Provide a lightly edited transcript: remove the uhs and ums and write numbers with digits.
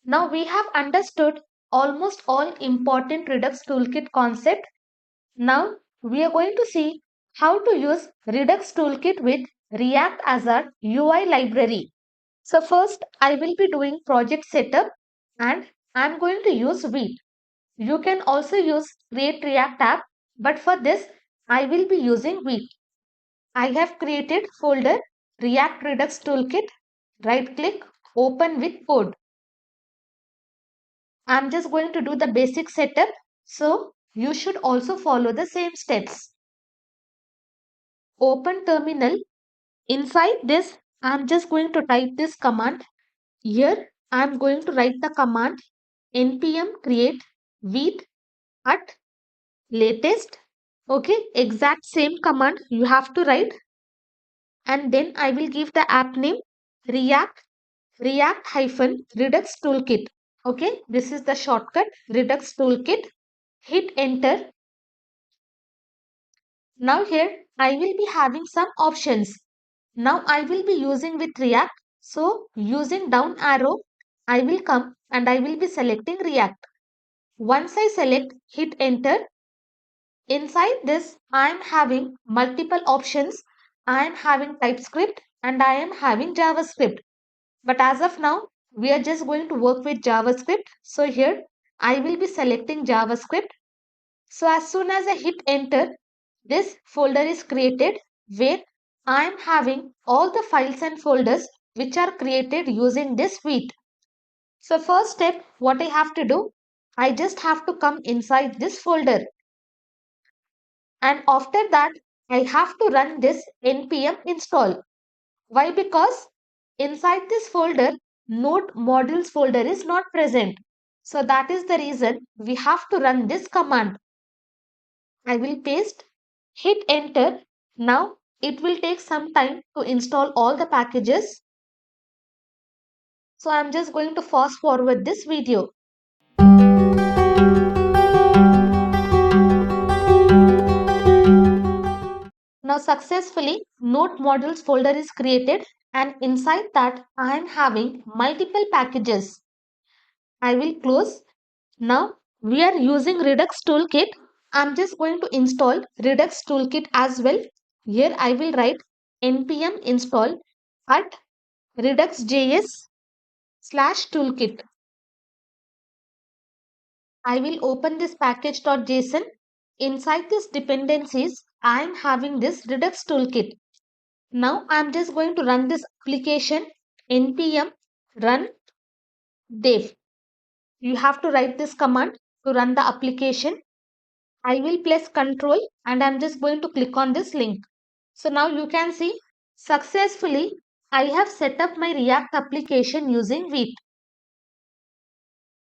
Now we have understood almost all important Redux Toolkit concept. Now we are going to see how to use Redux Toolkit with React as our UI library. So first I will be doing project setup and I am going to use Vite. You can also use Create React app, but for this I will be using Vite. I have created folder React Redux Toolkit. Right click, open with code. I'm just going to do the basic setup. So you should also follow the same steps. Open terminal. Inside this, I'm just going to type this command. Here, I'm going to write the command npm create with at latest. Okay, exact same command you have to write. And then I will give the app name React-Redux Toolkit. Okay, this is the shortcut Redux Toolkit. Hit enter. Now here I will be having some options. Now I will be using with React. So using down arrow, I will come and I will be selecting React. Once I select, hit enter. Inside this, I am having multiple options. I am having TypeScript and I am having JavaScript. But as of now, we are just going to work with JavaScript. So here I will be selecting JavaScript. So as soon as I hit enter, this folder is created where I am having all the files and folders which are created using this Vite. So first step, what I have to do, I just have to come inside this folder. And after that, I have to run this npm install. Why? Because inside this folder, Node modules folder is not present. So that is the reason we have to run this command. I will paste, hit enter. Now it will take some time to install all the packages. So I'm just going to fast forward this video. Now successfully Node modules folder is created and inside that I am having multiple packages. I will close. Now we are using Redux Toolkit. I'm just going to install Redux Toolkit as well. Here I will write npm install at redux.js/toolkit. I will open this package.json. Inside this dependencies, I am having this Redux Toolkit. Now I am just going to run this application npm run dev. You have to write this command to run the application. I will press control and I'm just going to click on this link. So now you can see successfully I have set up my React application using Vite.